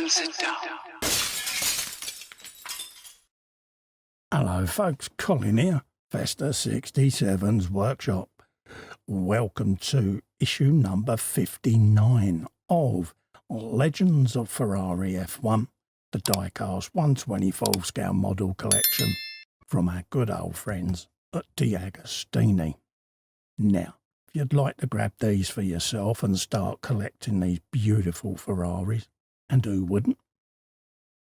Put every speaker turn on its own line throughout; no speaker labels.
sit down.
Hello folks, Colin here, Festa 67's workshop. Welcome to issue number 59 of Legends of Ferrari F1, the diecast 1/24 scale model collection from our good old friends at DeAgostini. Now, if you'd like to grab these for yourself and start collecting these beautiful Ferraris, and who wouldn't,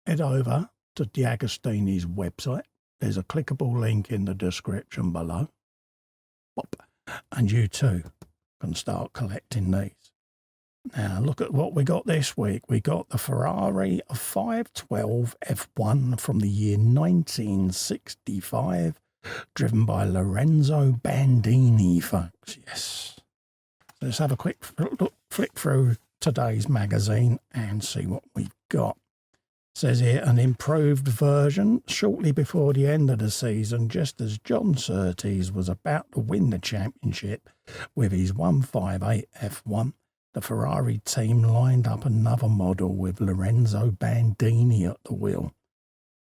head over to DeAgostini's website. There's a clickable link in the description below. And you too can start collecting these. Now look at what we got this week. We got the Ferrari 512 F1 from the year 1965, driven by Lorenzo Bandini, folks. Yes. So let's have a quick flick through today's magazine and see what we've got. Says here, an improved version shortly before the end of the season, just as John Surtees was about to win the championship with his 158 F1, the Ferrari team lined up another model with Lorenzo Bandini at the wheel.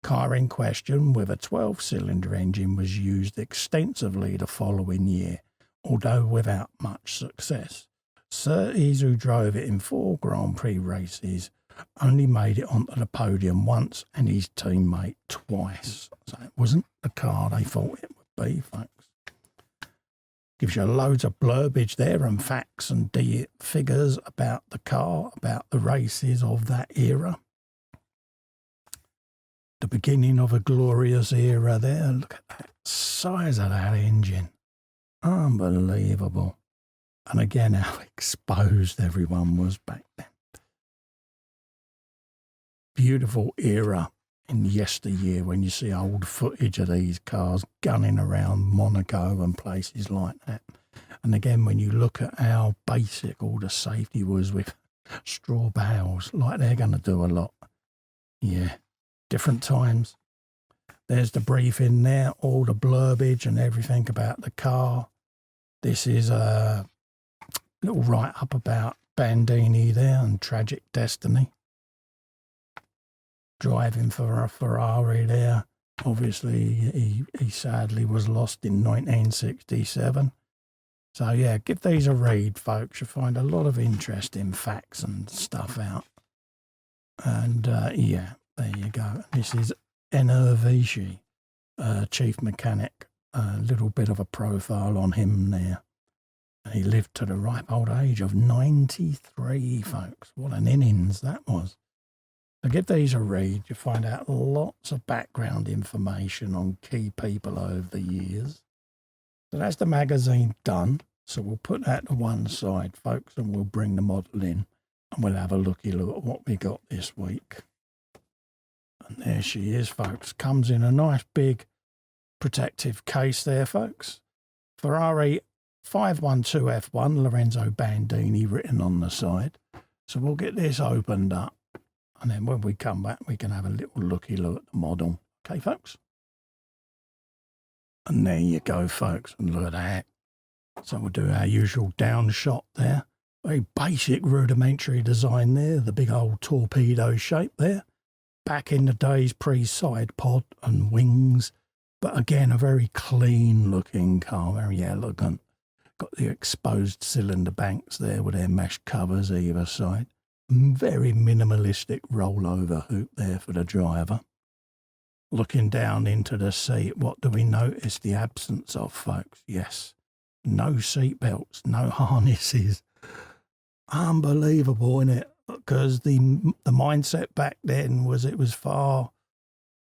Car in question, with a 12-cylinder engine, was used extensively the following year, although without much success. Surtees, who drove it in 4 Grand Prix races, only made it onto the podium once, and his teammate twice. So it wasn't the car they thought it would be, folks. Gives you loads of blurbage there and facts and figures about the car, about the races of that era. The beginning of a glorious era there. Look at that size of that engine. Unbelievable. And again, how exposed everyone was back then. Beautiful era in yesteryear when you see old footage of these cars gunning around Monaco and places like that. And again, when you look at how basic all the safety was with straw bales, like they're going to do a lot. Yeah, different times. There's the briefing there, all the blurbage and everything about the car. This is a little write-up about Bandini there and tragic destiny. Driving for a Ferrari there. Obviously, he sadly was lost in 1967. So, yeah, give these a read, folks. You'll find a lot of interesting facts and stuff out. And, yeah, there you go. This is Enervici, chief mechanic. A little bit of a profile on him there. He lived to the ripe old age of 93, folks. What an innings that was. So give these a read. You find out lots of background information on key people over the years. So that's the magazine done. So we'll put that to one side, folks, and we'll bring the model in and we'll have a look at what we got this week. And there she is, folks. Comes in a nice big protective case there, folks. Ferrari 512 F1, Lorenzo Bandini written on the side. So we'll get this opened up. And then when we come back, we can have a little looky look at the model. Okay, folks? And there you go, folks. And look at that. So we'll do our usual down shot there. Very basic rudimentary design there. The big old torpedo shape there. Back in the days, pre-side pod and wings. But again, a very clean looking car. Very elegant. Got the exposed cylinder banks there with their mesh covers either side. Very minimalistic rollover hoop there for the driver. Looking down into the seat, what do we notice the absence of, folks? Yes, no seat belts, no harnesses. Unbelievable, isn't it? Because the mindset back then was it was far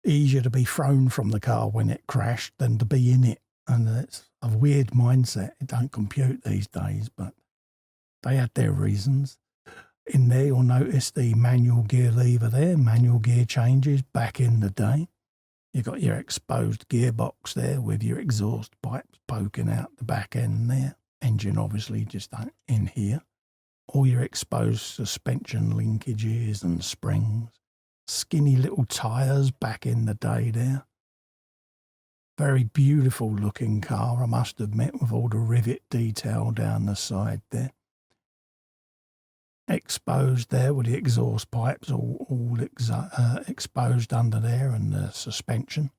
easier to be thrown from the car when it crashed than to be in it. And it's a weird mindset. It don't compute these days, but they had their reasons. In there, you'll notice the manual gear lever there, manual gear changes back in the day. You've got your exposed gearbox there with your exhaust pipes poking out the back end there. Engine obviously just in here. All your exposed suspension linkages and springs. Skinny little tyres back in the day there. Very beautiful looking car, I must admit, with all the rivet detail down the side there. exposed there with the exhaust pipes all exposed under there, and the suspension.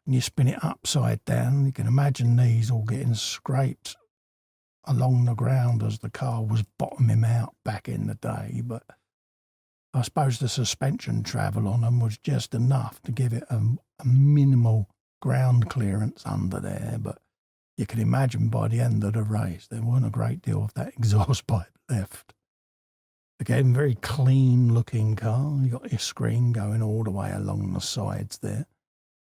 And you spin it upside down, you can imagine these all getting scraped along the ground as the car was bottoming out back in the day. But I suppose the suspension travel on them was just enough to give it a minimal ground clearance under there. But you can imagine by the end of the race, there weren't a great deal of that exhaust pipe left. Again, very clean looking car. You got your screen going all the way along the sides there.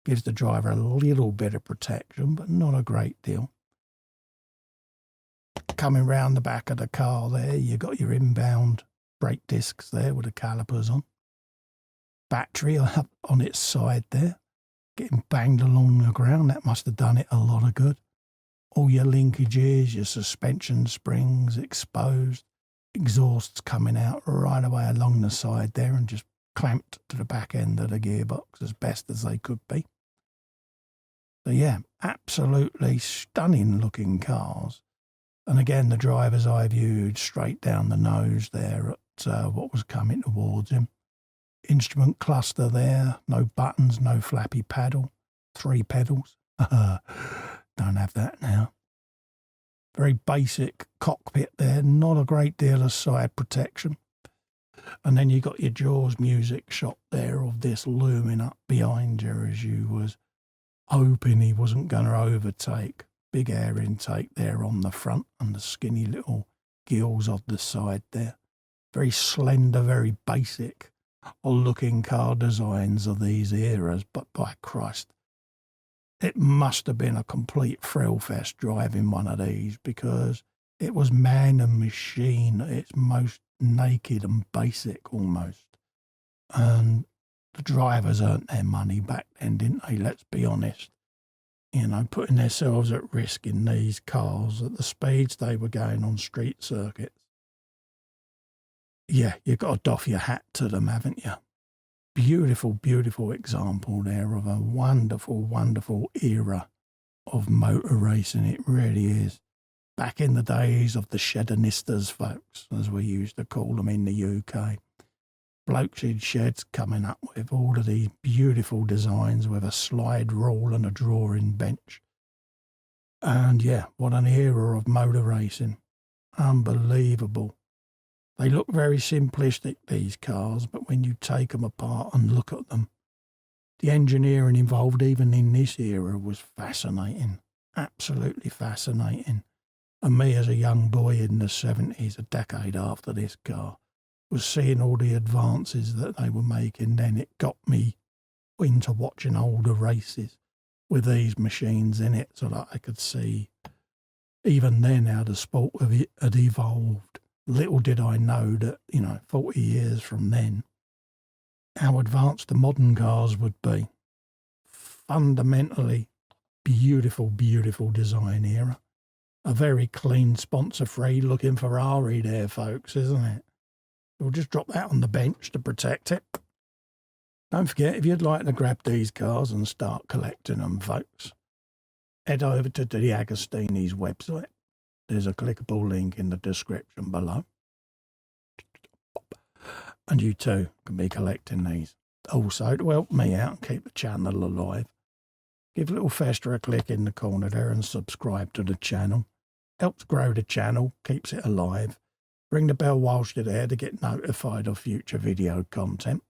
Gives the driver a little bit of protection, but not a great deal. Coming round the back of the car there, you got your inbound brake discs there with the calipers on. Battery up on its side there, getting banged along the ground. That must have done it a lot of good. All your linkages, your suspension springs exposed. Exhausts coming out right away along the side there and just clamped to the back end of the gearbox as best as they could be. So yeah, absolutely stunning looking cars. And again, the driver's eye viewed straight down the nose there at what was coming towards him. Instrument cluster there, no buttons, no flappy paddle, 3 pedals. Don't have that now. Very basic cockpit there, not a great deal of side protection. And then you got your Jaws music shot there of this looming up behind you as you was hoping he wasn't going to overtake. Big air intake there on the front and the skinny little gills on the side there. Very slender, very basic looking car designs of these eras, but by Christ, it must have been a complete thrill fest driving one of these, because it was man and machine at its most naked and basic almost. And the drivers earned their money back then, didn't they? Let's be honest. You know, putting themselves at risk in these cars at the speeds they were going on street circuits. Yeah, you've got to doff your hat to them, haven't you? Beautiful, beautiful example there of a wonderful, wonderful era of motor racing. It really is. Back in the days of the Shedonistas, folks, as we used to call them in the UK. Blokes in sheds coming up with all of these beautiful designs with a slide rule and a drawing bench. And yeah, what an era of motor racing. Unbelievable. They look very simplistic, these cars, but when you take them apart and look at them, the engineering involved even in this era was fascinating. Absolutely fascinating. And me as a young boy in the 70s, a decade after this car, was seeing all the advances that they were making. Then it got me into watching older races with these machines in it, so that I could see even then how the sport had evolved. Little did I know that, 40 years from then, how advanced the modern cars would be. Fundamentally beautiful, beautiful design era. A very clean, sponsor-free looking Ferrari there, folks, isn't it? We'll just drop that on the bench to protect it. Don't forget, if you'd like to grab these cars and start collecting them, folks, head over to DeAgostini's website. There's a clickable link in the description below. And you too can be collecting these. Also, to help me out and keep the channel alive, give Little Fester a click in the corner there and subscribe to the channel. Helps grow the channel, keeps it alive. Ring the bell whilst you're there to get notified of future video content.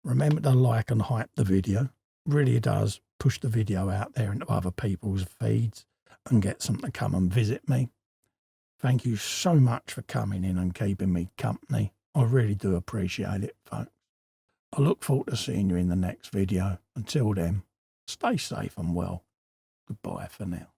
Remember to like and hype the video. Really does push the video out there into other people's feeds and get them to come and visit me. Thank you so much for coming in and keeping me company. I really do appreciate it, folks. I look forward to seeing you in the next video. Until then, stay safe and well. Goodbye for now.